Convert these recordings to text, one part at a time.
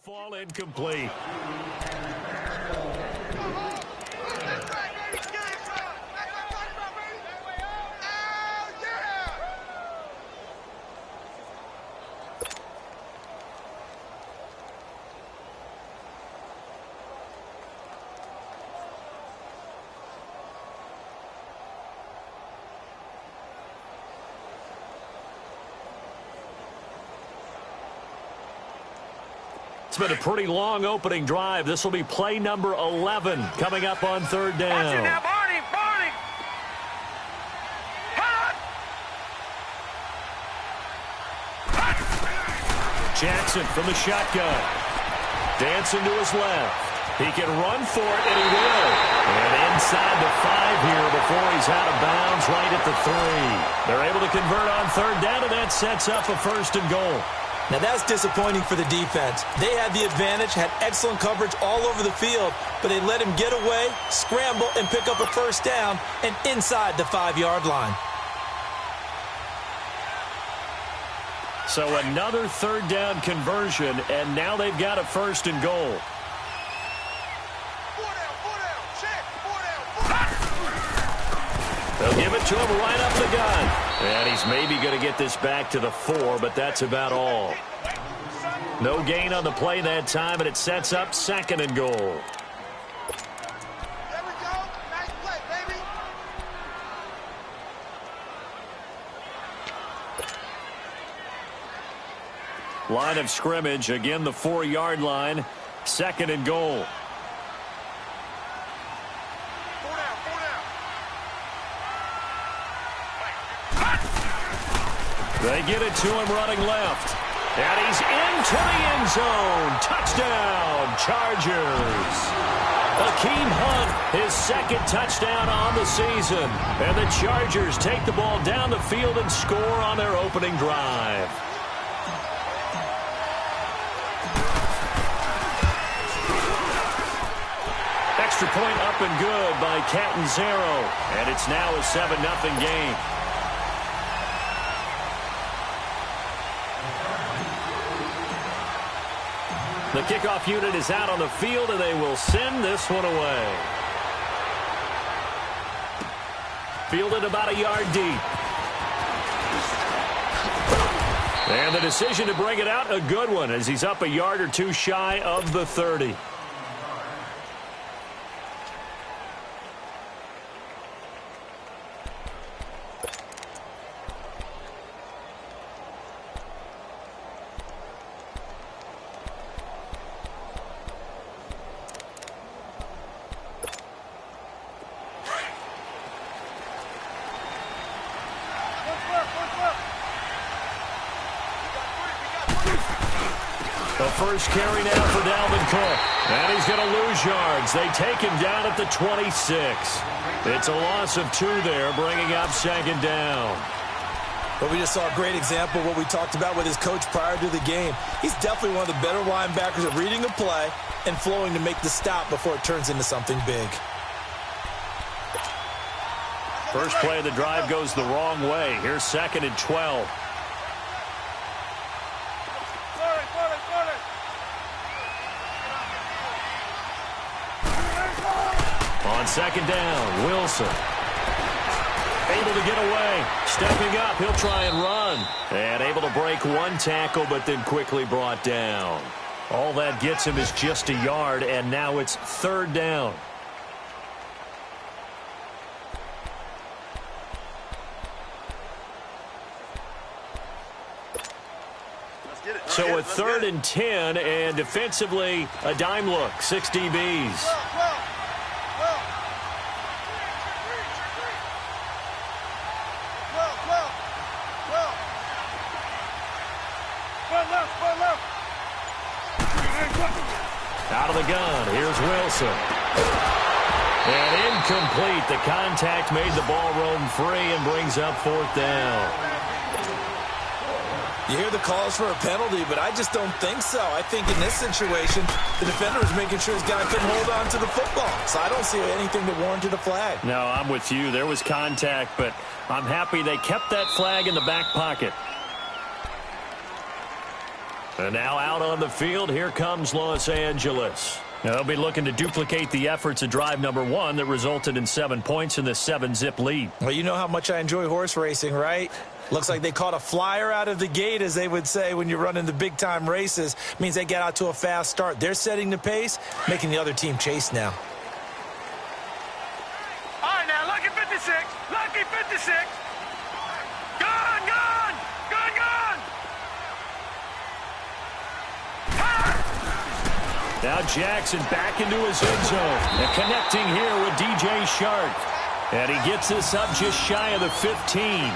Fall incomplete. It's been a pretty long opening drive. This will be play number 11 coming up on third down. Watch it now, Barney, Barney. Jackson from the shotgun. Dancing to his left. He can run for it, and he will. And inside the 5 here before he's out of bounds right at the 3. They're able to convert on third down, and that sets up a 1st and goal. Now that's disappointing for the defense. They had the advantage, had excellent coverage all over the field, but they let him get away, scramble, and pick up a 1st down and inside the 5-yard line. So another third down conversion, and now they've got a 1st and goal. They'll give it to him right up the gun. And he's maybe going to get this back to the 4, but that's about all. No gain on the play that time, and it sets up 2nd and goal. There we go. Nice play, baby. Line of scrimmage, again the 4-yard line. 2nd and goal. They get it to him running left. And he's into the end zone. Touchdown, Chargers. Akeem Hunt, his 2nd touchdown on the season. And the Chargers take the ball down the field and score on their opening drive. Extra point up and good by Catanzaro. And it's now a 7-0 game. The kickoff unit is out on the field, and they will send this one away. Fielded about a yard deep. And the decision to bring it out, a good one, as he's up a yard or 2 shy of the 30. The first carry now for Dalvin Cook. And he's going to lose yards. They take him down at the 26. It's a loss of 2 there, bringing up 2nd down. But we just saw a great example of what we talked about with his coach prior to the game. He's definitely one of the better linebackers at reading a play and flowing to make the stop before it turns into something big. First play of the drive goes the wrong way. Here's 2nd and 12. On 2nd down, Wilson. Able to get away. Stepping up, he'll try and run. And able to break 1 tackle, but then quickly brought down. All that gets him is just a yard, and now it's 3rd down. So a 3rd and 10, and defensively, a dime look, 6 DBs. Out of the gun, here's Wilson. And incomplete. The contact made the ball roam free and brings up 4th down. You hear the calls for a penalty, but I just don't think so. I think in this situation, the defender was making sure his guy couldn't hold on to the football. So I don't see anything that warranted a flag. No, I'm with you. There was contact, but I'm happy they kept that flag in the back pocket. And now out on the field, here comes Los Angeles. Now they'll be looking to duplicate the efforts of drive number 1 that resulted in 7 points in the 7-zip lead. Well, you know how much I enjoy horse racing, right? Looks like they caught a flyer out of the gate, as they would say when you're running the big-time races. Means they get out to a fast start. They're setting the pace, making the other team chase now. All right, now, lucky 56. Lucky 56. Gone, gone. Gone, gone. Now Jackson back into his end zone. And connecting here with DJ Shark. And he gets this up just shy of the 15.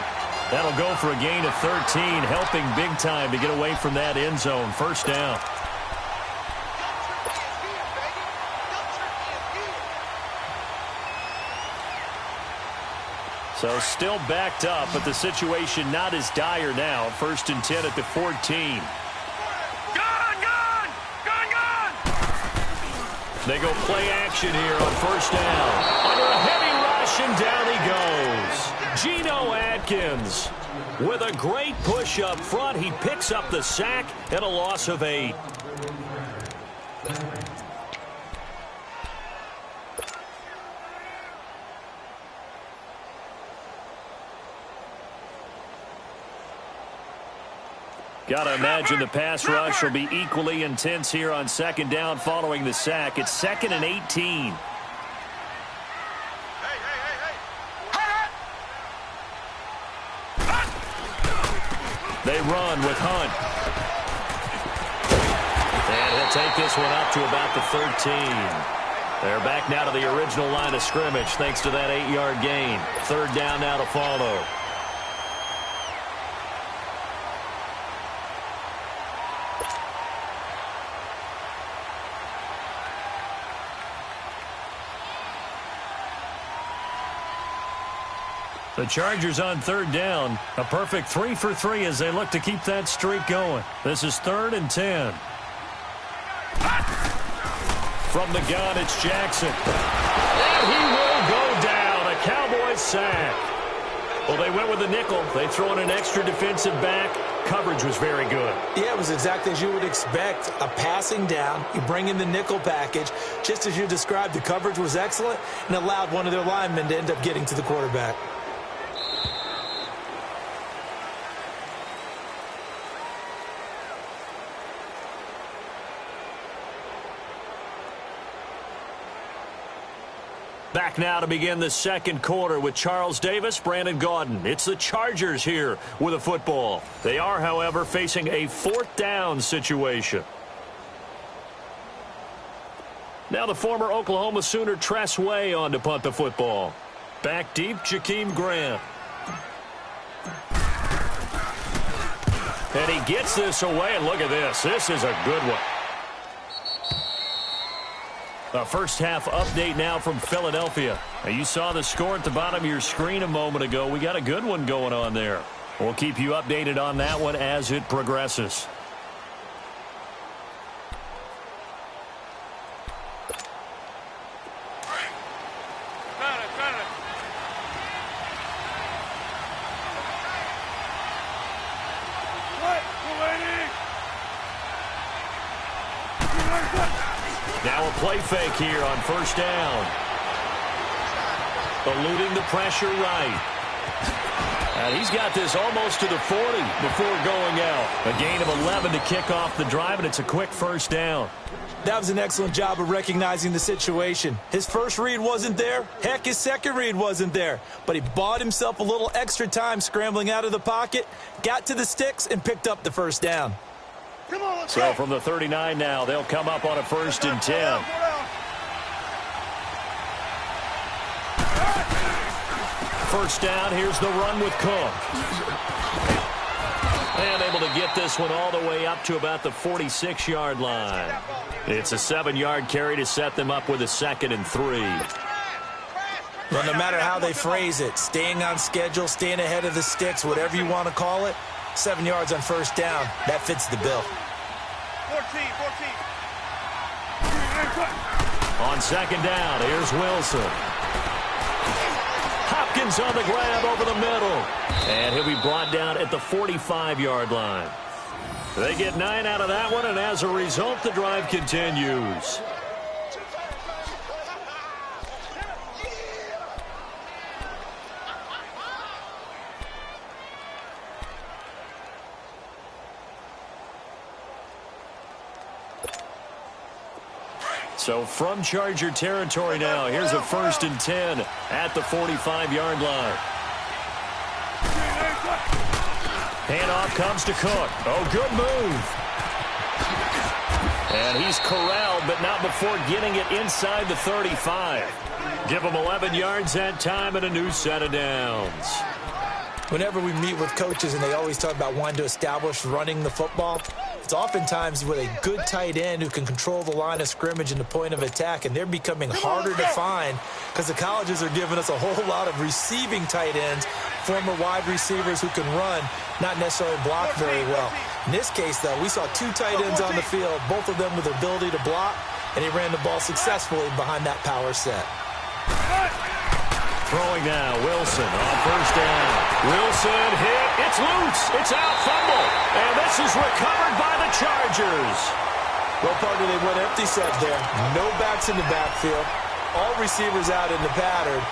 That'll go for a gain of 13, helping big time to get away from that end zone. First down. So still backed up, but the situation not as dire now. 1st and 10 at the 14. Gone, gone. Gone, gone. They go play action here on 1st down. Under a heavy rush, and down he goes. Geno Atkins with a great push up front. He picks up the sack and a loss of 8. Got to imagine the pass rush will be equally intense here on 2nd down following the sack. It's 2nd and 18. They run with Hunt. And he'll take this one up to about the 13. They're back now to the original line of scrimmage thanks to that 8-yard gain. 3rd down now to follow. The Chargers on 3rd down. A perfect 3 for 3 as they look to keep that streak going. This is 3rd and 10. From the gun, it's Jackson. And he will go down. A Cowboys sack. Well, they went with the nickel. They throw in an extra defensive back. Coverage was very good. Yeah, it was exactly as you would expect. A passing down. You bring in the nickel package. Just as you described, the coverage was excellent and allowed one of their linemen to end up getting to the quarterback. Back now to begin the 2nd quarter with Charles Davis, Brandon Gaudin. It's the Chargers here with a football. They are, however, facing a 4th down situation. Now the former Oklahoma Sooner Tress Way on to punt the football. Back deep, Jakeem Grant. And he gets this away, and look at this. This is a good one. A first half update now from Philadelphia. Now you saw the score at the bottom of your screen a moment ago. We got a good one going on there. We'll keep you updated on that one as it progresses. Now a play fake here on 1st down. Eluding the pressure right. And he's got this almost to the 40 before going out. A gain of 11 to kick off the drive, and it's a quick 1st down. That was an excellent job of recognizing the situation. His first read wasn't there. Heck, his second read wasn't there. But he bought himself a little extra time scrambling out of the pocket, got to the sticks, and picked up the 1st down. Come on, let's So go. from the 39 now, they'll come up on a 1st and 10. First down, here's the run with Cook. And able to get this one all the way up to about the 46-yard line. It's a 7-yard carry to set them up with a 2nd and 3. Well, no matter how they phrase it, staying on schedule, staying ahead of the sticks, whatever you want to call it, 7 yards on 1st down, that fits the bill. 14. On 2nd down, here's Wilson. Hopkins on the grab over the middle. And he'll be brought down at the 45-yard line. They get 9 out of that one, and as a result, the drive continues. So from Charger territory now, here's a 1st and 10 at the 45-yard line. Handoff comes to Cook. Oh, good move. And he's corralled, but not before getting it inside the 35. Give him 11 yards that time and a new set of downs. Whenever we meet with coaches and they always talk about wanting to establish running the football, it's oftentimes with a good tight end who can control the line of scrimmage and the point of attack, and they're becoming harder to find because the colleges are giving us a whole lot of receiving tight ends, former wide receivers who can run, not necessarily block very well. In this case, though, we saw 2 tight ends on the field, both of them with the ability to block, and he ran the ball successfully behind that power set. Throwing now, Wilson on 1st down. Wilson hit. It's loose. It's out. Fumble. And this is recovered by the Chargers. Well, Parker, they went empty set there. No backs in the backfield. All receivers out in the pattern.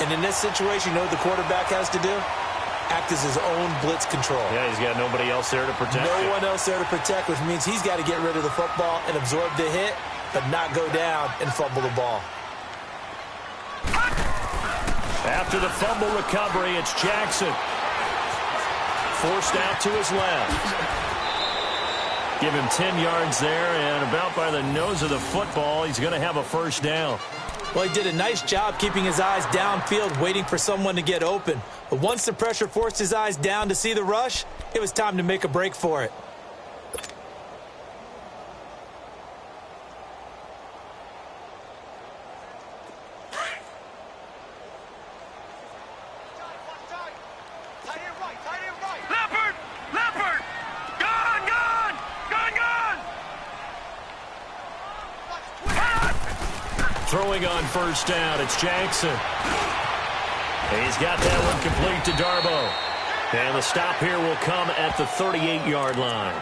And in this situation, you know what the quarterback has to do? Act as his own blitz control. Yeah, he's got nobody else there to protect him. No one else there to protect, which means he's got to get rid of the football and absorb the hit, but not go down and fumble the ball. After the fumble recovery, it's Jackson. Forced out to his left. Give him 10 yards there, and about by the nose of the football, he's going to have a 1st down. Well, he did a nice job keeping his eyes downfield, waiting for someone to get open. But once the pressure forced his eyes down to see the rush, it was time to make a break for it. Throwing on 1st down, it's Jackson. He's got that one complete to Darbo. And the stop here will come at the 38-yard line.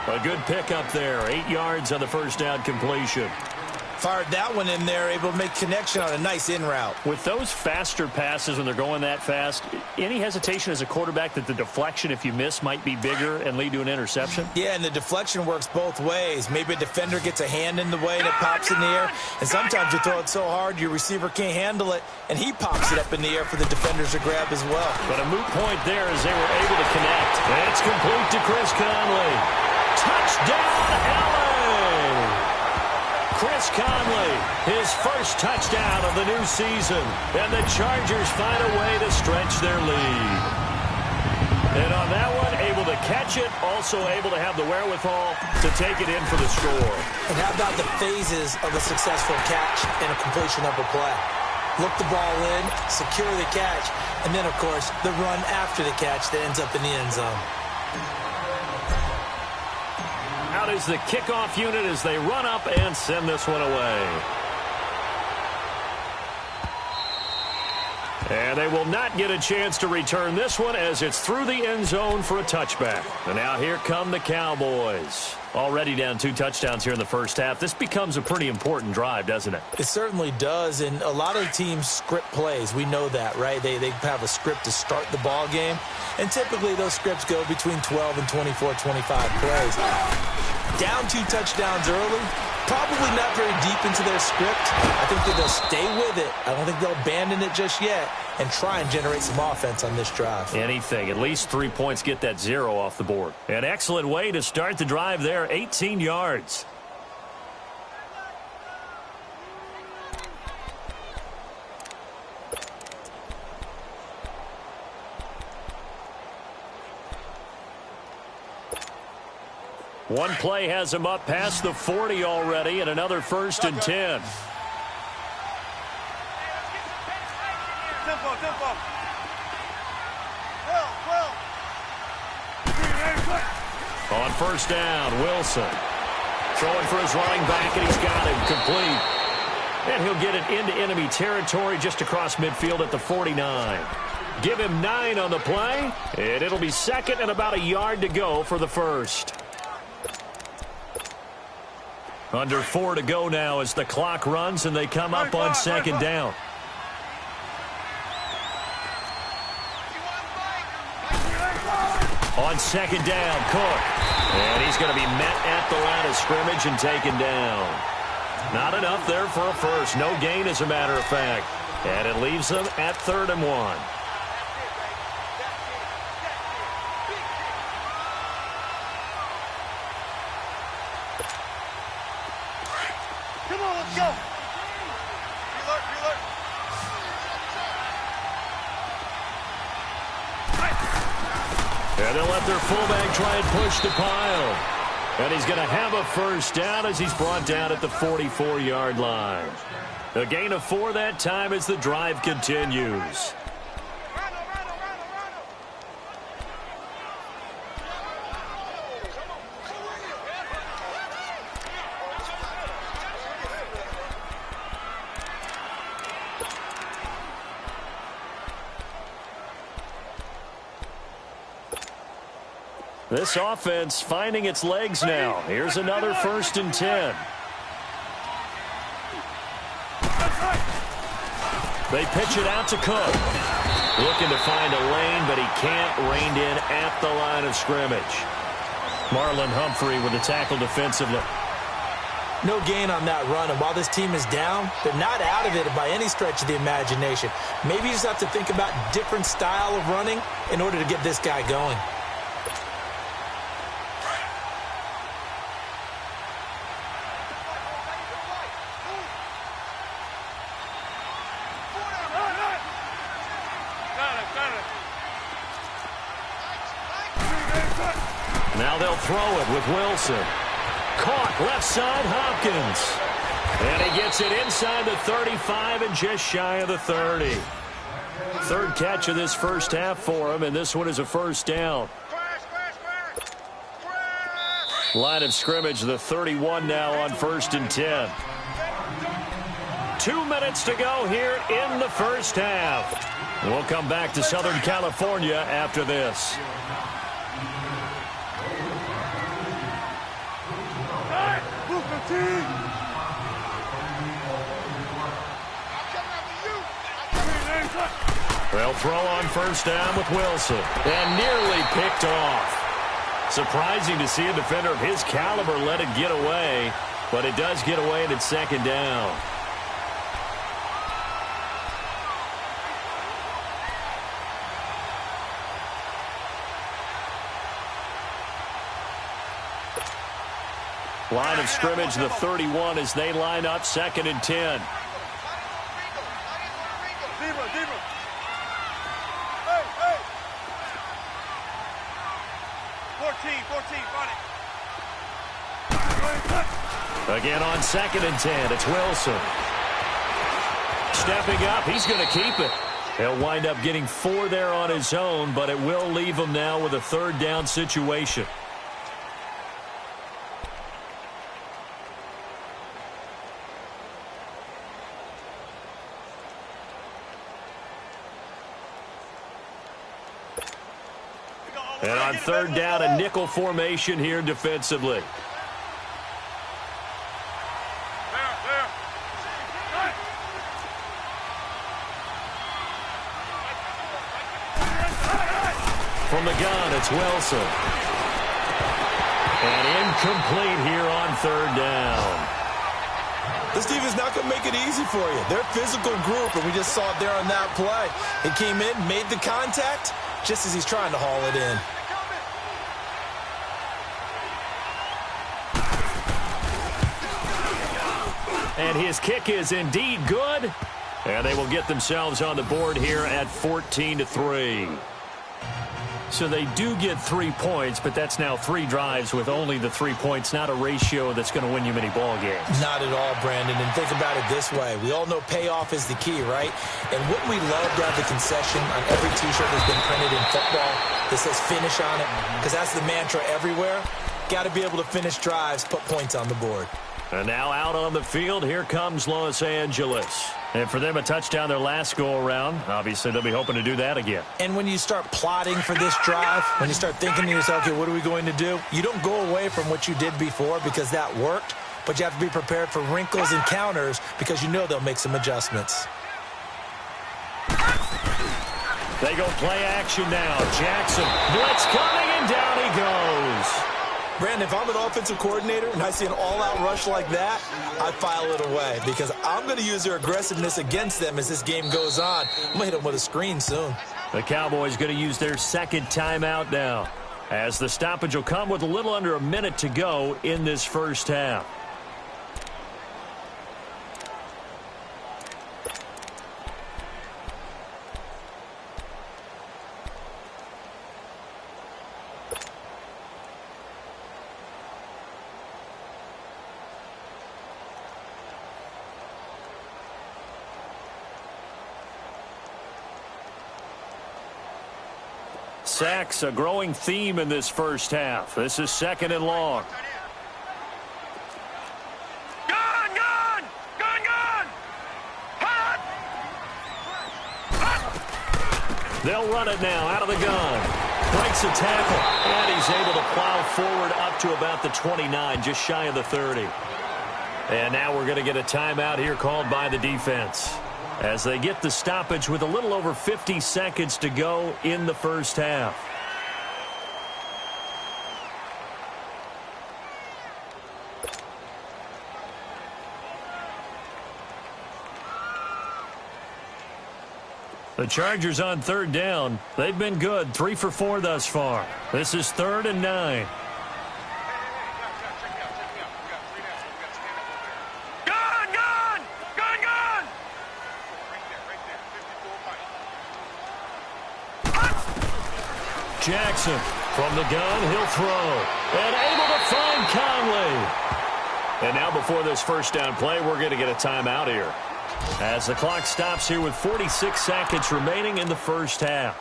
A good pickup there, 8 yards on the 1st down completion. Fired that one in there, able to make connection on a nice in route. With those faster passes when they're going that fast, any hesitation as a quarterback that the deflection, if you miss, might be bigger and lead to an interception? Yeah, and the deflection works both ways. Maybe a defender gets a hand in the way and it pops in the air. And sometimes you throw it so hard your receiver can't handle it, and he pops it up in the air for the defenders to grab as well. But a moot point there as they were able to connect. And it's complete to Chris Conley. Touchdown, LA! Chris Conley, his 1st touchdown of the new season. And the Chargers find a way to stretch their lead. And on that one, able to catch it, also able to have the wherewithal to take it in for the score. And how about the phases of a successful catch and a completion of a play? Look the ball in, secure the catch, and then, of course, the run after the catch that ends up in the end zone. Out is the kickoff unit as they run up and send this one away. And they will not get a chance to return this one as it's through the end zone for a touchback. And now here come the Cowboys. Already down 2 touchdowns here in the 1st half. This becomes a pretty important drive, doesn't it? It certainly does, and a lot of teams script plays. We know that, right? They have a script to start the ball game, and typically those scripts go between 12 and 24, 25 plays. Down 2 touchdowns early, probably not very deep into their script. I think that they'll stay with it. I don't think they'll abandon it just yet and try and generate some offense on this drive. Anything. At least 3 points, get that 0 off the board. An excellent way to start the drive there, 18 yards. One play has him up past the 40 already, and another 1st and 10. Tempo. On 1st down, Wilson. Throwing for his running back, and he's got him complete. And he'll get it into enemy territory just across midfield at the 49. Give him 9 on the play, and it'll be 2nd and about a yard to go for the 1st. Under 4 to go now as the clock runs and they come up on second down. On second down, Cook. And he's going to be met at the line of scrimmage and taken down. Not enough there for a first. No gain, as a matter of fact. And it leaves them at 3rd and 1. Come on, let's go. And they'll let their fullback try and push the pile. And he's going to have a first down as he's brought down at the 44-yard line. A gain of 4 that time as the drive continues. This offense finding its legs now. Here's another 1st and 10. They pitch it out to Cook. Looking to find a lane, but he can't rein in at the line of scrimmage. Marlon Humphrey with the tackle defensively. No gain on that run, and while this team is down, they're not out of it by any stretch of the imagination. Maybe you just have to think about different style of running in order to get this guy going. Now they'll throw it with Wilson. Caught left side, Hopkins. And he gets it inside the 35 and just shy of the 30. 3rd catch of this first half for him, and this one is a first down. Line of scrimmage, the 31 now on 1st and 10. 2 minutes to go here in the first half. We'll come back to Southern California after this. They'll throw on first down with Wilson. And nearly picked off. Surprising to see a defender of his caliber let it get away. But it does get away and it's 2nd down. Line of scrimmage, the 31 as they line up 2nd and 10. Again on 2nd and 10, it's Wilson. Stepping up, he's going to keep it. He'll wind up getting 4 there on his own, but it will leave him now with a 3rd down situation. And on 3rd down, a nickel formation here defensively. From the gun, it's Wilson. And incomplete here on 3rd down. This defense is not going to make it easy for you. They're a physical group, and we just saw it there on that play. He came in, made the contact, just as he's trying to haul it in. And his kick is indeed good. And they will get themselves on the board here at 14-3. So they do get 3 points, but that's now 3 drives with only the 3 points, not a ratio that's going to win you many ball games. Not at all, Brandon. And think about it this way. We all know payoff is the key, right? And wouldn't we love to have the concession on every T-shirt that's been printed in football that says finish on it? Because that's the mantra everywhere. Got to be able to finish drives, put points on the board. And now out on the field, here comes Los Angeles. And for them, a touchdown their last go-around. Obviously, they'll be hoping to do that again. And when you start plotting for this drive, when you start thinking to yourself, okay, what are we going to do? You don't go away from what you did before because that worked. but you have to be prepared for wrinkles and counters because you know they'll make some adjustments. They go play action now. Jackson, blitz coming, and down he goes. Brandon, if I'm an offensive coordinator and I see an all-out rush like that, I file it away because I'm going to use their aggressiveness against them as this game goes on. I'm going to hit them with a screen soon. The Cowboys going to use their second timeout now, as the stoppage will come with a little under a minute to go in this first half. Sacks, a growing theme in this first half. This is second and long. Gun, gun! Gun, gun! Hot! Hot! They'll run it now out of the gun. Breaks a tackle, and he's able to plow forward up to about the 29, just shy of the 30. And now we're going to get a timeout here called by the defense, as they get the stoppage with a little over 50 seconds to go in the first half. The Chargers on third down. They've been good, 3 for 4 thus far. This is 3rd and 9. Jackson from the gun, he'll throw. And able to find Conley. And now before this first down play, we're going to get a timeout here, as the clock stops here with 46 seconds remaining in the first half.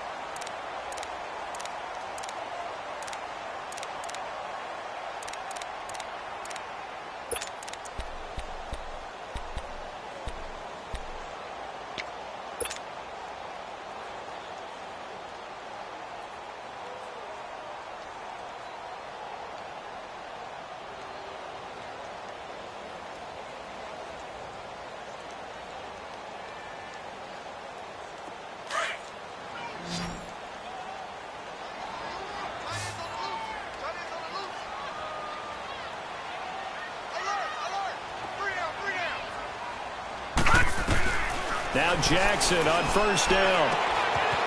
Now Jackson on first down.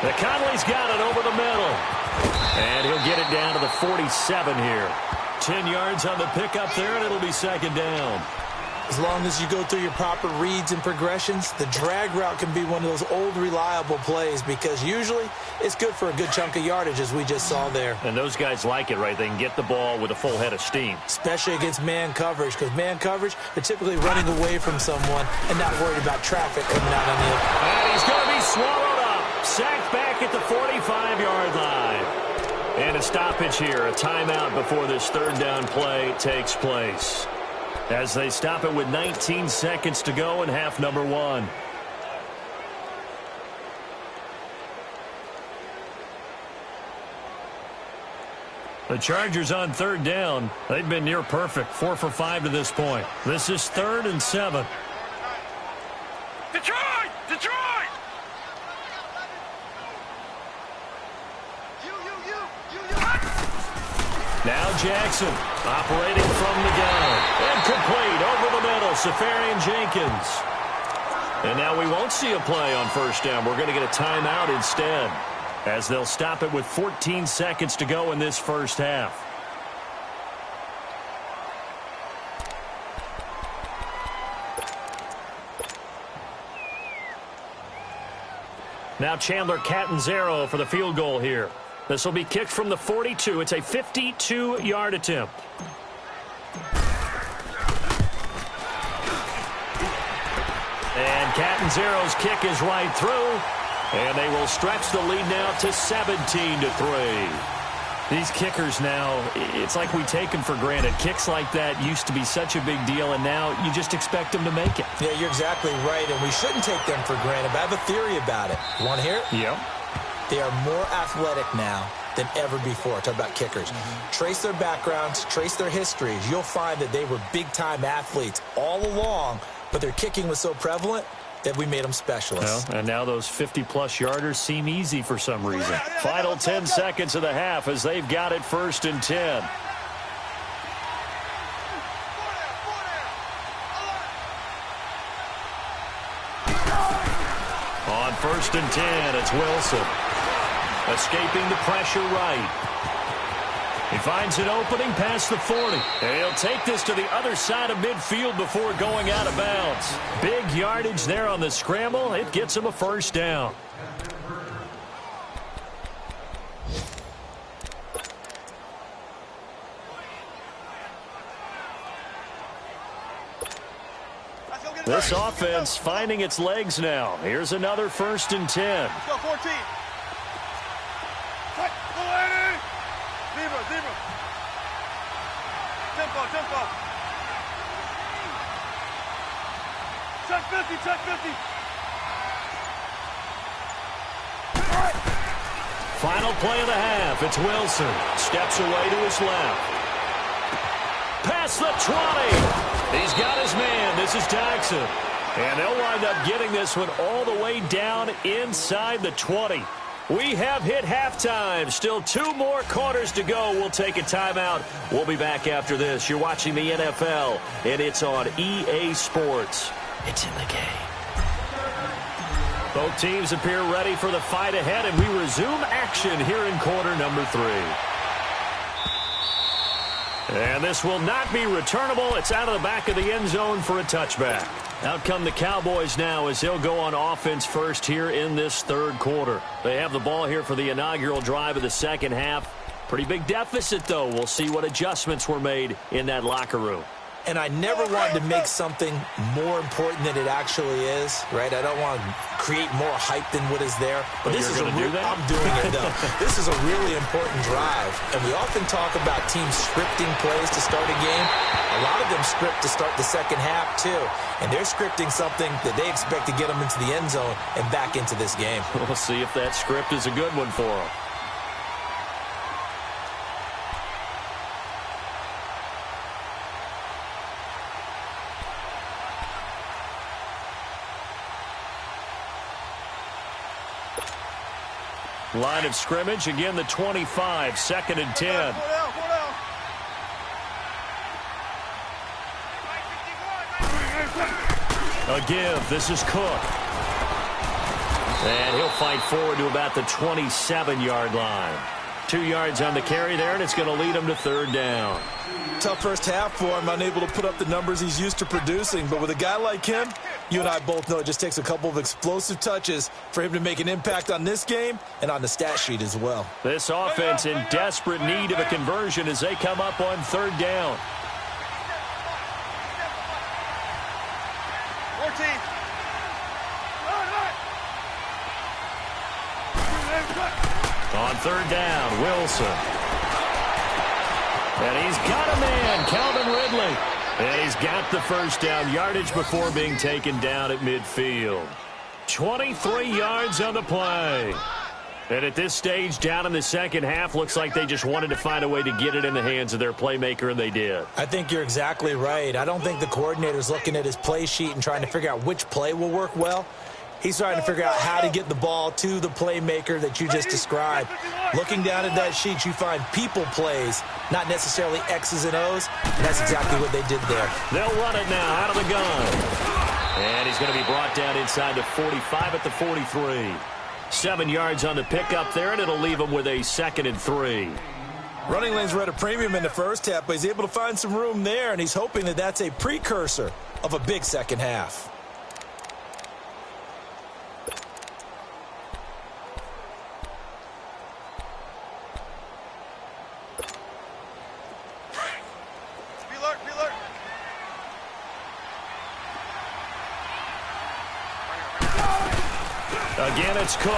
The Conley's got it over the middle. And he'll get it down to the 47 here. 10 yards on the pickup there, and it'll be second down. As long as you go through your proper reads and progressions, the drag route can be one of those old reliable plays because usually it's good for a good chunk of yardage, as we just saw there. And those guys like it, right? They can get the ball with a full head of steam. Especially against man coverage, because man coverage, they're typically running away from someone and not worried about traffic coming out on the other. And he's going to be swallowed up. Sacked back at the 45-yard line. And a stoppage here, a timeout before this third down play takes place, as they stop it with 19 seconds to go in half number 1. The Chargers on third down. They've been near perfect, 4 for 5 to this point. This is 3rd and 7. Detroit! Detroit! Now Jackson operating from the gun. And complete over the middle. Safarian Jenkins. And now we won't see a play on first down. We're going to get a timeout instead, as they'll stop it with 14 seconds to go in this first half. Now Chandler Catanzaro for the field goal here. This will be kicked from the 42. It's a 52-yard attempt. And Catanzaro's kick is right through. And they will stretch the lead now to 17-3. These kickers now, it's like we take them for granted. Kicks like that used to be such a big deal, and now you just expect them to make it. Yeah, you're exactly right, and we shouldn't take them for granted. But I have a theory about it. You want to hear it? Yep. They are more athletic now than ever before. Talk about kickers. Trace their backgrounds, trace their histories. You'll find that they were big-time athletes all along, but their kicking was so prevalent that we made them specialists. Well, and now those 50-plus yarders seem easy for some reason. Final 10 seconds of the half as they've got it 1st and 10. On 1st and 10, it's Wilson. Escaping the pressure right. He finds an opening past the 40. And he'll take this to the other side of midfield before going out of bounds. Big yardage there on the scramble. It gets him a 1st down. This offense finding its legs now. Here's another 1st and 10. Let's go, 14. Zebra. Tempo. Check 50. Final play of the half. It's Wilson. Steps away to his left. Past the 20. He's got his man. This is Jackson. And they'll wind up getting this one all the way down inside the 20. We have hit halftime. Still 2 more quarters to go. We'll take a timeout. We'll be back after this. You're watching the NFL, and it's on EA Sports. It's in the game. Both teams appear ready for the fight ahead, and we resume action here in quarter number 3. And this will not be returnable. It's out of the back of the end zone for a touchback. Out come the Cowboys now as they'll go on offense first here in this 3rd quarter. They have the ball here for the inaugural drive of the 2nd half. Pretty big deficit, though. We'll see what adjustments were made in that locker room. And I never wanted to make something more important than it actually is, right? I don't want to create more hype than what is there. But this is I'm doing it, though. This is a really important drive. And we often talk about teams scripting plays to start a game. A lot of them script to start the 2nd half, too. And they're scripting something that they expect to get them into the end zone and back into this game. We'll see if that script is a good one for them. Line of scrimmage, again the 25, 2nd and 10. A give, this is Cook. And he'll fight forward to about the 27-yard line. 2 yards on the carry there, and it's going to lead him to 3rd down. Tough first half for him, unable to put up the numbers he's used to producing. But with a guy like him, you and I both know it just takes a couple of explosive touches for him to make an impact on this game and on the stat sheet as well. This offense in desperate need of a conversion as they come up on 3rd down. 14. On 3rd down, Wilson. And he's got a man, Calvin Ridley. And he's got the 1st down yardage before being taken down at midfield. 23 yards on the play. And at this stage, down in the 2nd half, looks like they just wanted to find a way to get it in the hands of their playmaker, and they did. I think you're exactly right. I don't think the coordinator's looking at his play sheet and trying to figure out which play will work well. He's trying to figure out how to get the ball to the playmaker that you just described. Looking down at that sheet, you find people plays, not necessarily X's and O's. And that's exactly what they did there. They'll run it now out of the gun. And he's going to be brought down inside the 45 at the 43. 7 yards on the pickup there, and it'll leave him with a 2nd and 3. Running lanes were at a premium in the first half, but he's able to find some room there, and he's hoping that that's a precursor of a big second half. Again, it's Cook.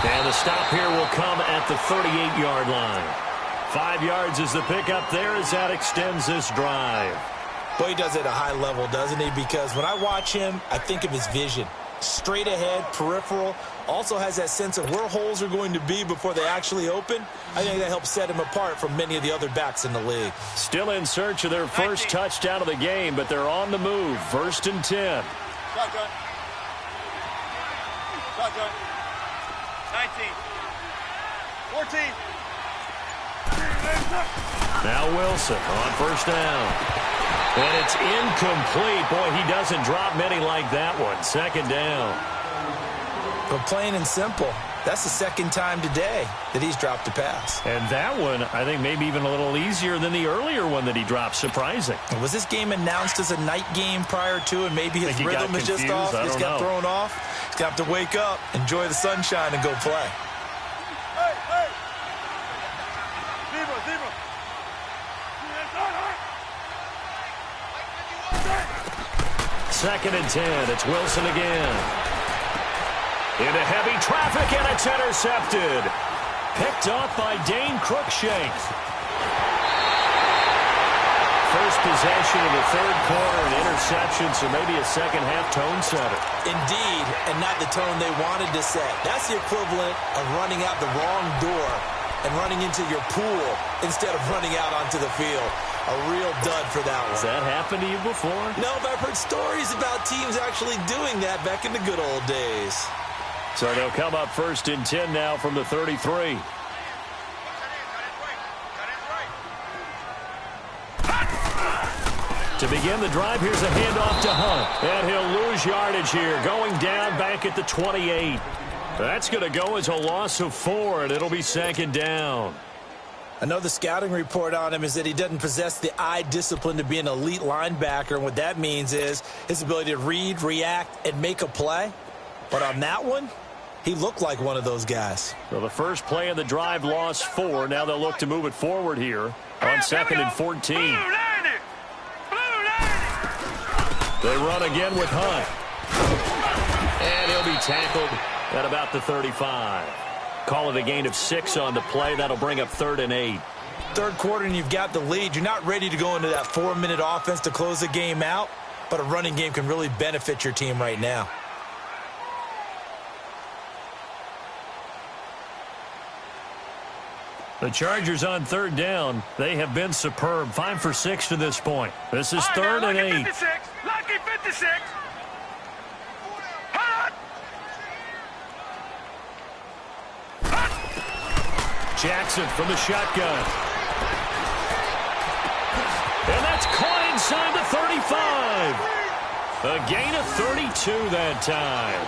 And the stop here will come at the 38-yard line. 5 yards is the pickup there as that extends this drive. Boy, he does it at a high level, doesn't he? Because when I watch him, I think of his vision. Straight ahead, peripheral, also has that sense of where holes are going to be before they actually open. I think that helps set him apart from many of the other backs in the league. Still in search of their first touchdown of the game, but they're on the move. 1st and 10. Shotgun. Shotgun. 19. 14. Now Wilson on 1st down. And it's incomplete. Boy, he doesn't drop many like that one. 2nd down. But plain and simple, that's the 2nd time today that he's dropped a pass. And that one, I think, maybe even a little easier than the earlier one that he dropped. Surprising. Was this game announced as a night game prior to, and maybe his rhythm is just off? He's got thrown off. He's got to wake up, enjoy the sunshine, and go play. Hey, hey. Zero. 2nd and 10. It's Wilson again. Into heavy traffic, and it's intercepted. Picked off by Dane Cruikshank. First possession of the 3rd quarter, an interception, so maybe a second-half tone setter. Indeed, and not the tone they wanted to set. That's the equivalent of running out the wrong door and running into your pool instead of running out onto the field. A real dud for that one. Has that happened to you before? No, but I've heard stories about teams actually doing that back in the good old days. So they'll come up 1st and 10 now from the 33. To begin the drive, here's a handoff to Hunt. And he'll lose yardage here, going down back at the 28. That's going to go as a loss of 4, and it'll be 2nd down. Another scouting report on him is that he doesn't possess the eye discipline to be an elite linebacker. And what that means is his ability to read, react, and make a play. But on that one, he looked like one of those guys. So the first play of the drive lost 4. Now they'll look to move it forward here on 2nd and 14. They run again with Hunt. And he'll be tackled at about the 35. Call it a gain of 6 on the play. That'll bring up 3rd and 8. 3rd quarter and you've got the lead. You're not ready to go into that 4-minute offense to close the game out, but a running game can really benefit your team right now. The Chargers on 3rd down. They have been superb. 5 for 6 to this point. This is 3rd and 8. Lucky 56. Jackson from the shotgun. And that's caught inside the 35. A gain of 32 that time.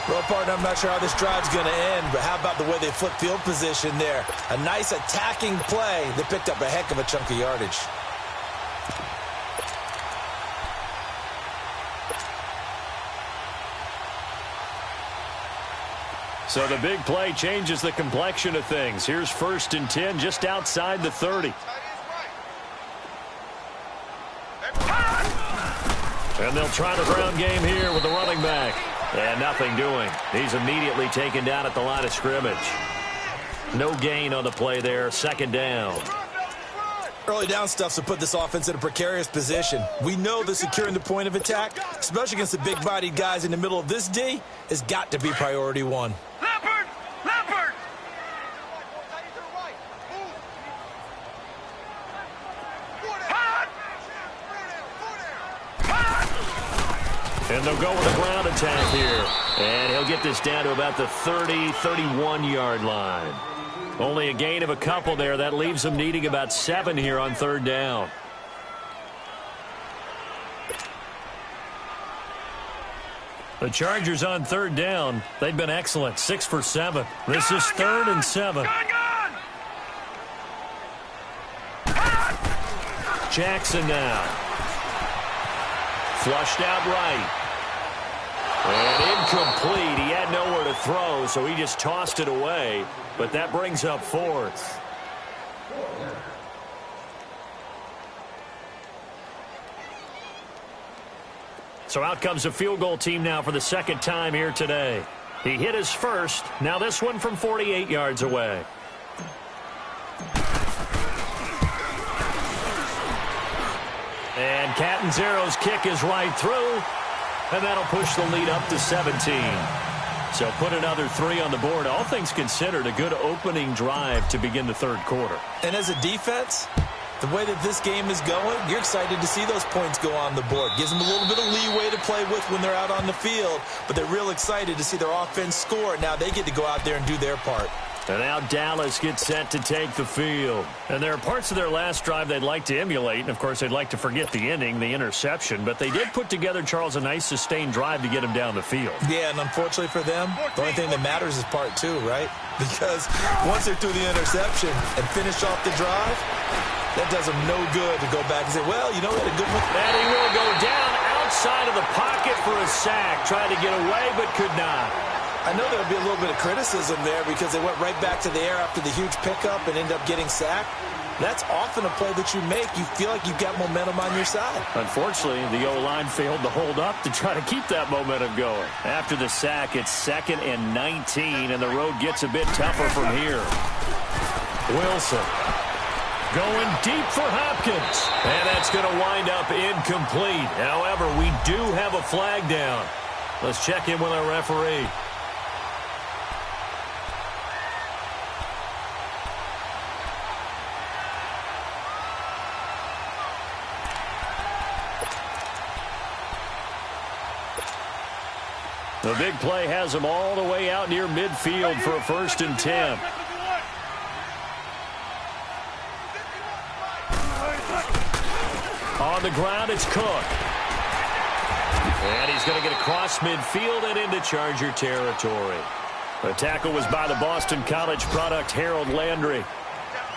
Well, partner, I'm not sure how this drive's going to end, but how about the way they flip field position there? A nice attacking play that picked up a heck of a chunk of yardage. So the big play changes the complexion of things. Here's 1st and 10 just outside the 30. And they'll try the ground game here with the running back. And nothing doing. He's immediately taken down at the line of scrimmage. No gain on the play there. 2nd down. Early down stuff's to put this offense in a precarious position. We know that securing the point of attack, especially against the big-bodied guys in the middle of this D, has got to be priority 1. Leopard! And they'll go with a ground attack here. And he'll get this down to about the 30, 31-yard line. Only a gain of a couple there. That leaves them needing about 7 here on 3rd down. The Chargers on 3rd down. They've been excellent. 6 for 7. This is 3rd and 7. Jackson now. Flushed out right. And incomplete. He had nowhere to throw, so he just tossed it away. But that brings up 4th. So out comes a field goal team now for the 2nd time here today. He hit his first. Now this one from 48 yards away. And Catanzaro's kick is right through, and that'll push the lead up to 17. So put another 3 on the board. All things considered, a good opening drive to begin the third quarter. And as a defense, the way that this game is going, you're excited to see those points go on the board. Gives them a little bit of leeway to play with when they're out on the field, but they're real excited to see their offense score. Now they get to go out there and do their part. And now Dallas gets set to take the field. And there are parts of their last drive they'd like to emulate. And, of course, they'd like to forget the ending, the interception. But they did put together, Charles, a nice sustained drive to get him down the field. Yeah, and unfortunately for them, the only thing that matters is part 2, right? Because once they're through the interception and finish off the drive, that does them no good to go back and say, well, you know, we had a good one. And he will go down outside of the pocket for a sack. Tried to get away, but could not. I know there'll be a little bit of criticism there because they went right back to the air after the huge pickup and ended up getting sacked. That's often a play that you make. You feel like you've got momentum on your side. Unfortunately, the O-line failed to hold up to try to keep that momentum going. After the sack, it's 2nd and 19, and the road gets a bit tougher from here. Wilson going deep for Hopkins. And that's going to wind up incomplete. However, we do have a flag down. Let's check in with our referee. The big play has him all the way out near midfield for a 1st and 10. On the ground, it's Cook. And he's going to get across midfield and into Charger territory. The tackle was by the Boston College product, Harold Landry.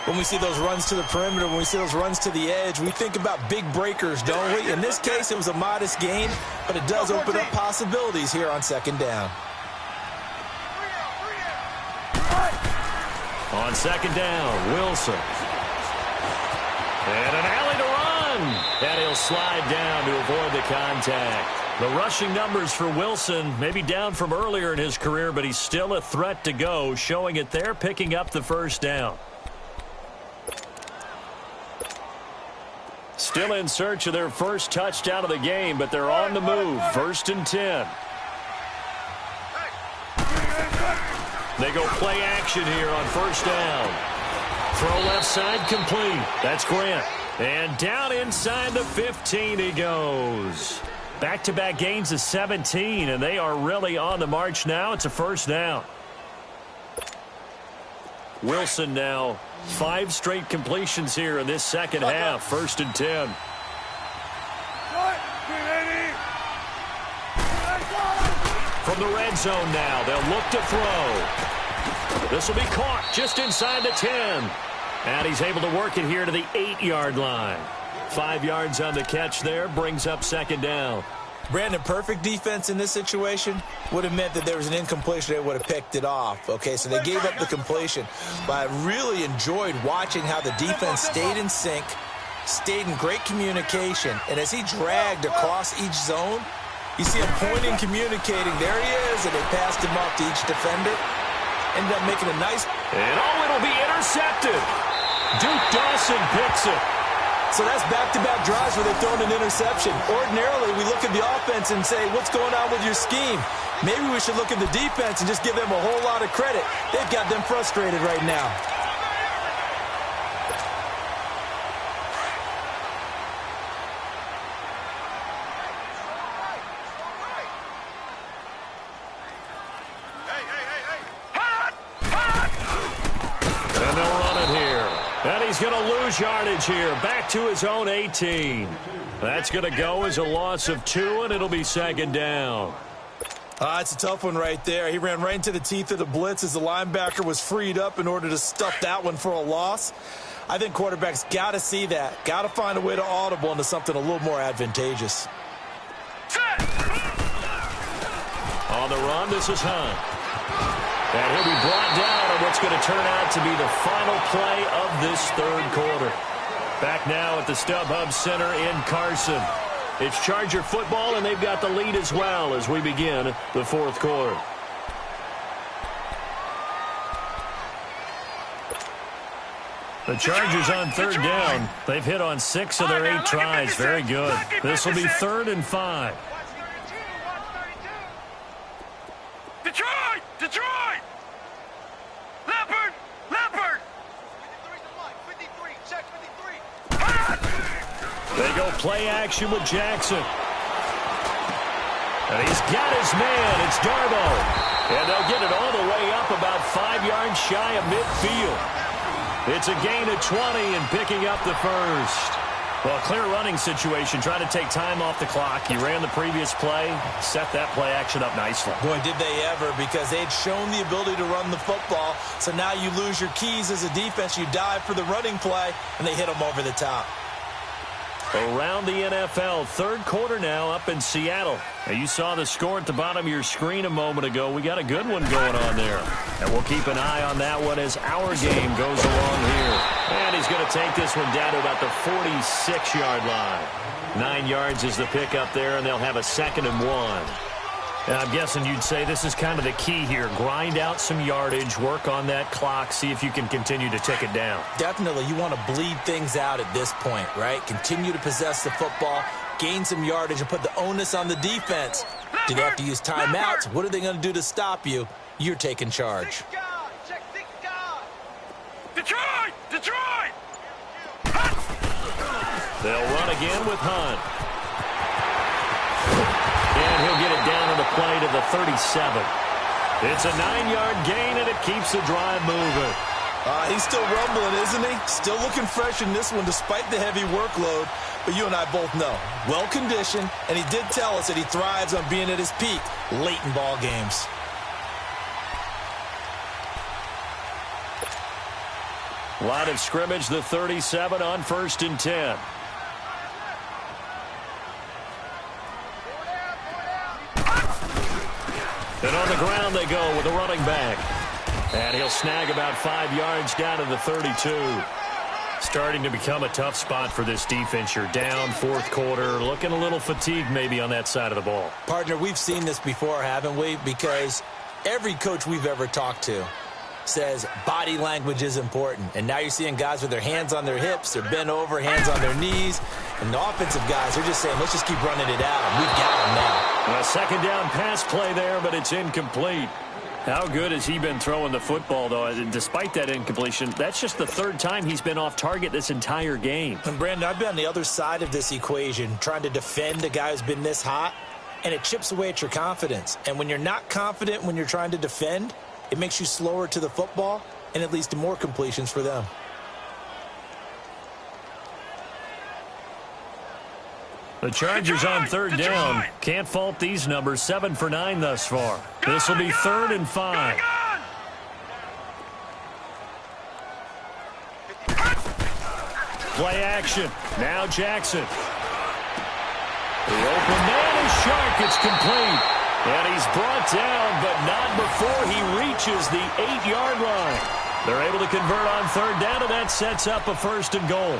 When we see those runs to the perimeter, when we see those runs to the edge, we think about big breakers, don't we? In this case, it was a modest gain, but it does open up possibilities here on 2nd down. On 2nd down, Wilson. And an alley to run. And he'll slide down to avoid the contact. The rushing numbers for Wilson maybe down from earlier in his career, but he's still a threat to go, showing it there, picking up the 1st down. Still in search of their first touchdown of the game, but they're on the move. 1st and 10. They go play action here on 1st down. Throw left side complete. That's Grant. And down inside the 15 he goes. Back-to-back gains of 17, and they are really on the march now. It's a 1st down. Wilson now 5 straight completions here in this 2nd half. 1st and 10. From the red zone now, they'll look to throw. This will be caught just inside the 10. And he's able to work it here to the 8-yard line. 5 yards on the catch there, brings up 2nd down. Brandon, perfect defense in this situation would have meant that there was an incompletion. They would have picked it off. Okay, so they gave up the completion. But I really enjoyed watching how the defense stayed in sync, stayed in great communication. And as he dragged across each zone, you see him pointing, communicating. There he is, and they passed him off to each defender. Ended up making a nice... And it'll be intercepted. Duke Dawson picks it. So that's back-to-back drives where they've thrown an interception. Ordinarily, we look at the offense and say, what's going on with your scheme? Maybe we should look at the defense and just give them a whole lot of credit. They've got them frustrated right now. And they'll run it here. And he's going to lose yardage here. Back to his own 18. That's going to go as a loss of 2, and it'll be 2nd down. It's a tough one right there. He ran right into the teeth of the blitz as the linebacker was freed up in order to stuff that one for a loss. I think quarterbacks got to see that. Got to find a way to audible into something a little more advantageous. On the run, this is Hunt. And he'll be brought down on what's going to turn out to be the final play of this 3rd quarter. Back now at the StubHub Center in Carson. It's Charger football, and they've got the lead as well as we begin the 4th quarter. The Chargers on third down. They've hit on 6 of their 8 tries. Very good. This will be 3rd and 5. Detroit! Detroit! Leopard! Leopard! 53, check 53. They go play action with Jackson. And he's got his man. It's Darbo. And they'll get it all the way up about 5 yards shy of midfield. It's a gain of 20 and picking up the first. Well, clear running situation. Trying to take time off the clock. He ran the previous play. Set that play action up nicely. Boy, did they ever, because they'd shown the ability to run the football. So now you lose your keys as a defense. You dive for the running play, and they hit them over the top. Around the NFL, third quarter now up in Seattle. Now, you saw the score at the bottom of your screen a moment ago. We got a good one going on there. And we'll keep an eye on that one as our game goes along here. And he's going to take this one down to about the 46-yard line. 9 yards is the pickup there, and they'll have a 2nd and 1. And I'm guessing you'd say this is kind of the key here. Grind out some yardage, work on that clock, see if you can continue to tick it down. Definitely. You want to bleed things out at this point, right? Continue to possess the football, gain some yardage, and put the onus on the defense. Do they have to use timeouts? What are they going to do to stop you? You're taking charge. Detroit! Detroit! They'll run again with Hunt. And he'll get it down on the play to the 37. It's a 9-yard gain, and it keeps the drive moving. He's still rumbling, isn't he? Still looking fresh in this one despite the heavy workload. But you and I both know, well-conditioned, and he did tell us that he thrives on being at his peak late in ball games. Line of scrimmage, the 37 on 1st and 10. And on the ground they go with a running back. And he'll snag about 5 yards down to the 32. Starting to become a tough spot for this defense. You're down, 4th quarter, looking a little fatigued maybe on that side of the ball. Partner, we've seen this before, haven't we? Because every coach we've ever talked to says body language is important. And now you're seeing guys with their hands on their hips, they're bent over, hands on their knees. And the offensive guys are just saying, let's just keep running it out. And we've got them now. A 2nd down pass play there, but it's incomplete. How good has he been throwing the football, though? Despite that incompletion, that's just the 3rd time he's been off target this entire game. And, Brandon, I've been on the other side of this equation, trying to defend a guy who's been this hot, and it chips away at your confidence. And when you're not confident when you're trying to defend, it makes you slower to the football, and it leads to more completions for them. The Chargers on 3rd down. Can't fault these numbers. 7 for 9 thus far. This will be 3rd and 5. Play action. Now Jackson. The open man is sharp. It's complete. And he's brought down, but not before he reaches the 8-yard line. They're able to convert on 3rd down, and that sets up a 1st and goal.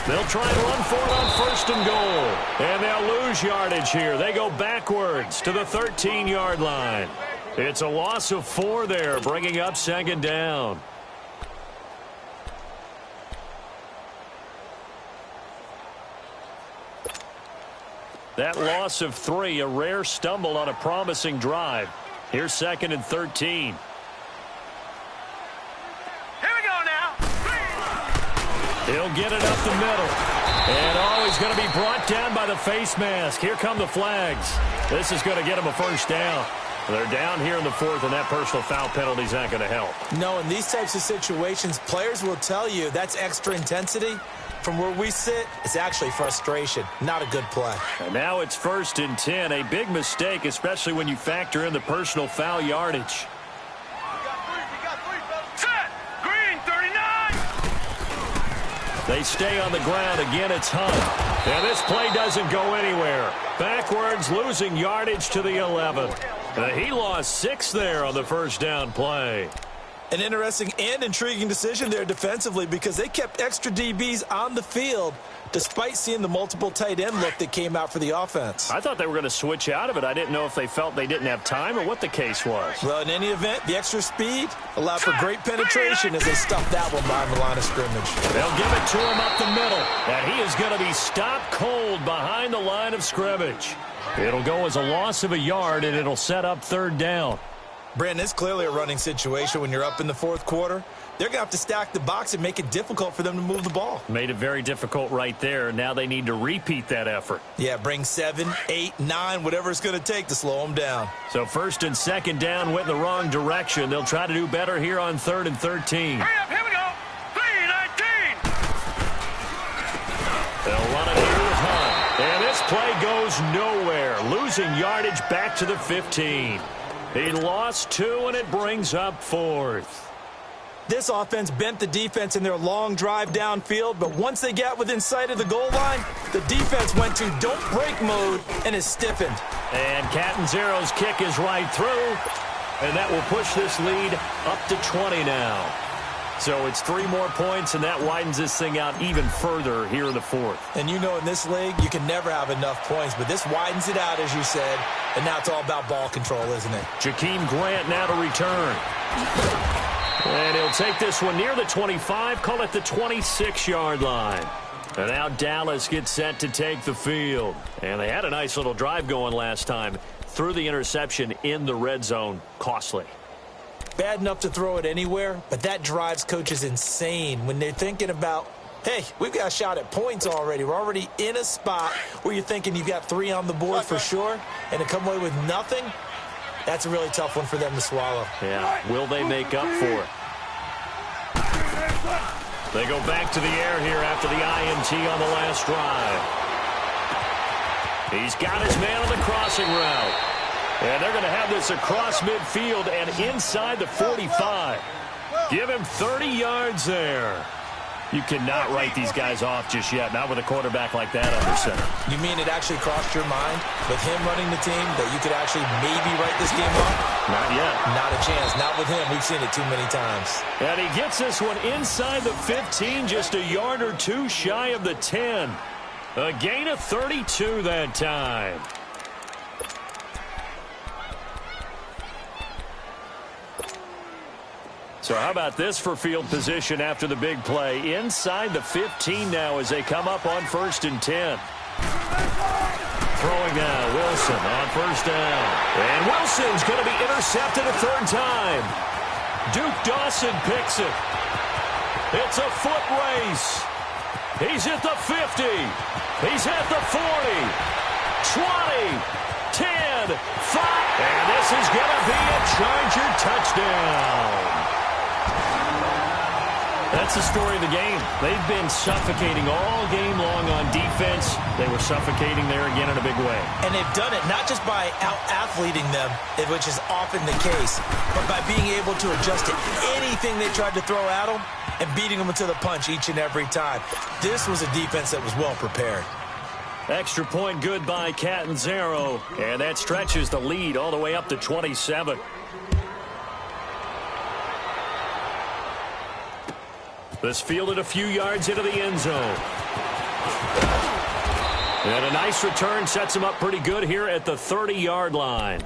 They'll try and run for it on 1st and goal. And they'll lose yardage here. They go backwards to the 13-yard line. It's a loss of 4 there, bringing up 2nd down. That loss of 3, a rare stumble on a promising drive. Here's 2nd and 13. He'll get it up the middle. And, he's going to be brought down by the face mask. Here come the flags. This is going to get him a 1st down. They're down here in the 4th, and that personal foul penalty is not going to help. No, in these types of situations, players will tell you that's extra intensity. From where we sit, it's actually frustration. Not a good play. And now it's 1st and 10. A big mistake, especially when you factor in the personal foul yardage. They stay on the ground. Again, it's Hunt. And this play doesn't go anywhere. Backwards, losing yardage to the 11. He lost 6 there on the first down play. An interesting and intriguing decision there defensively because they kept extra DBs on the field despite seeing the multiple tight end look that came out for the offense. I thought they were going to switch out of it. I didn't know if they felt they didn't have time or what the case was. Well, in any event, the extra speed allowed for great penetration as they stuffed that one behind the line of scrimmage. They'll give it to him up the middle, and he is going to be stopped cold behind the line of scrimmage. It'll go as a loss of a yard, and it'll set up third down. Brandon, it's clearly a running situation when you're up in the fourth quarter. They're going to have to stack the box and make it difficult for them to move the ball. Made it very difficult right there. Now they need to repeat that effort. Yeah, bring 7, 8, 9, whatever it's going to take to slow them down. So first and second down went in the wrong direction. They'll try to do better here on 3rd and 13. Hurry up, here we go. 3-19. They'll run it here with Hunt. And this play goes nowhere. Losing yardage back to the 15. He lost 2, and it brings up 4th. This offense bent the defense in their long drive downfield, but once they got within sight of the goal line, the defense went to don't break mode and is stiffened. And Catanzaro's kick is right through, and that will push this lead up to 20 now. So it's 3 more points, and that widens this thing out even further here in the 4th. And you know in this league, you can never have enough points, but this widens it out, as you said, and now it's all about ball control, isn't it? Jakeem Grant now to return. And he'll take this one near the 25, call it the 26-yard line. And now Dallas gets set to take the field. And they had a nice little drive going last time. Threw the interception in the red zone. Costly. Bad enough to throw it anywhere, but that drives coaches insane when they're thinking about, hey, we've got a shot at points already. We're already in a spot where you're thinking you've got 3 on the board for sure, and to come away with nothing, that's a really tough one for them to swallow. Yeah, will they make up for it? They go back to the air here after the INT on the last drive. He's got his man on the crossing route. And they're going to have this across midfield and inside the 45. Give him 30 yards there. You cannot write these guys off just yet, not with a quarterback like that under center. You mean it actually crossed your mind with him running the team that you could actually maybe write this game off? Not yet. Not a chance. Not with him. We've seen it too many times. And he gets this one inside the 15, just a yard or 2 shy of the 10. A gain of 32 that time. So how about this for field position after the big play? Inside the 15 now as they come up on 1st and 10. Throwing now, Wilson on 1st down. And Wilson's going to be intercepted a 3rd time. Duke Dawson picks it. It's a foot race. He's at the 50. He's at the 40. 20. 10. 5. And this is going to be a Charger touchdown. That's the story of the game. They've been suffocating all game long on defense. They were suffocating there again in a big way. And they've done it not just by out-athleting them, which is often the case, but by being able to adjust to anything they tried to throw at them and beating them to the punch each and every time. This was a defense that was well prepared. Extra point good by Catanzaro. And that stretches the lead all the way up to 27. This fielded a few yards into the end zone. And a nice return sets him up pretty good here at the 30-yard line.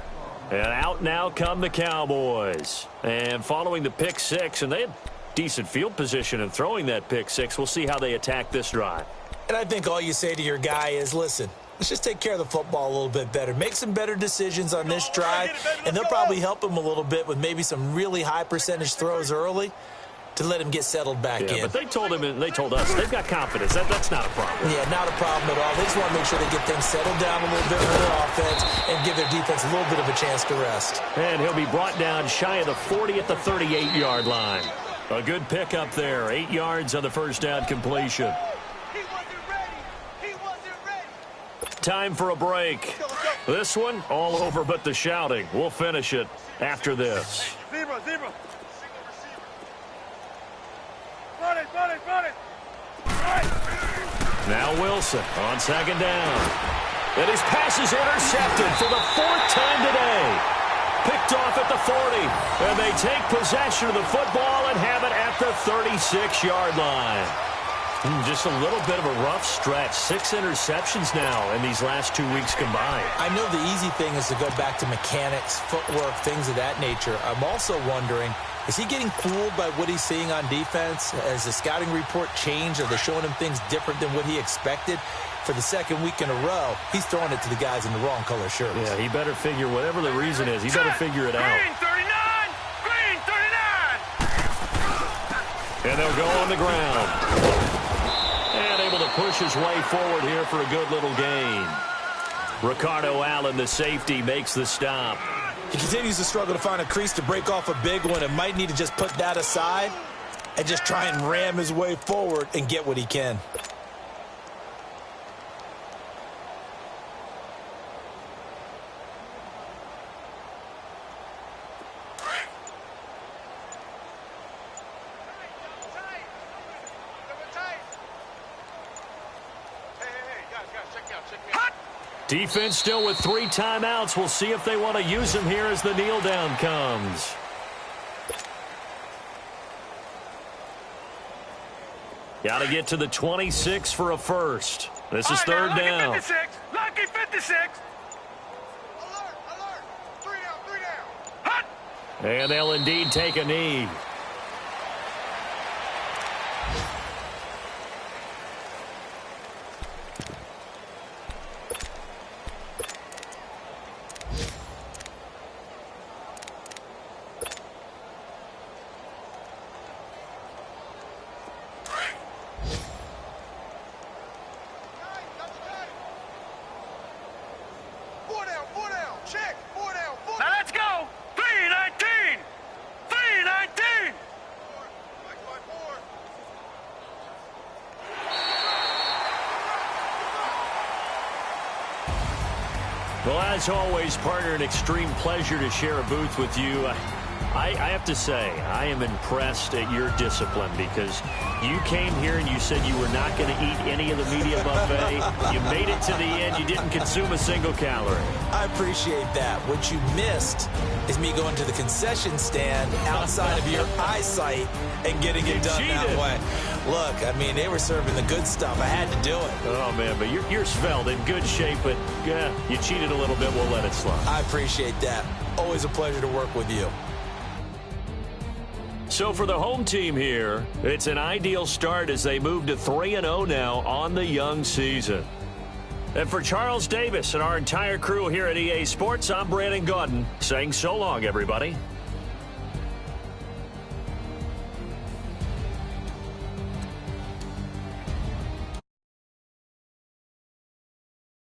And out now come the Cowboys. And following the pick six, and they had decent field position in throwing that pick six. We'll see how they attack this drive. And I think all you say to your guy is, listen, let's just take care of the football a little bit better. Make some better decisions on this drive, and they'll probably help him a little bit with maybe some really high percentage throws early to let him get settled back in. But they told him, and they told us, they've got confidence. That's not a problem. Yeah, not a problem at all. They just want to make sure they get things settled down a little bit with their offense and give their defense a little bit of a chance to rest. And he'll be brought down shy of the 40 at the 38-yard line. A good pickup there. 8 yards on the first down completion. He wasn't ready. He wasn't ready. Time for a break. This one, all over but the shouting. We'll finish it after this. Zebra. Run it. Now Wilson on second down. And his pass is intercepted for the 4th time today. Picked off at the 40. And they take possession of the football and have it at the 36-yard line. Just a little bit of a rough stretch. 6 interceptions now in these last 2 weeks combined. I know the easy thing is to go back to mechanics, footwork, things of that nature. I'm also wondering, is he getting fooled by what he's seeing on defense? Has the scouting report changed? Are they showing him things different than what he expected? For the 2nd week in a row, he's throwing it to the guys in the wrong color shirts. Yeah, he better figure, whatever the reason is, he better figure it out. Green 39! Green 39! And they'll go on the ground. And able to push his way forward here for a good little gain. Ricardo Allen, the safety, makes the stop. He continues to struggle to find a crease to break off a big one and might need to just put that aside and just try and ram his way forward and get what he can. Defense still with 3 timeouts. We'll see if they want to use them here as the kneel down comes. Got to get to the 26 for a first. This is 3rd down. Lucky 56. Lucky 56. Alert, alert. 3 down. Hut. And they'll indeed take a knee. Now let's go. 319. 319. Well, as always, partner, an extreme pleasure to share a booth with you. I have to say, I am impressed at your discipline because you came here and you said you were not going to eat any of the media buffet. You made it to the end. You didn't consume a single calorie. I appreciate that. What you missed is me going to the concession stand outside of your eyesight and getting it done that way. Look, I mean, they were serving the good stuff. I had to do it. Oh, man, but you're svelte, in good shape, but yeah, you cheated a little bit. We'll let it slide. I appreciate that. Always a pleasure to work with you. So for the home team here, it's an ideal start as they move to 3-0 now on the young season. And for Charles Davis and our entire crew here at EA Sports, I'm Brandon Gaudin saying so long, everybody.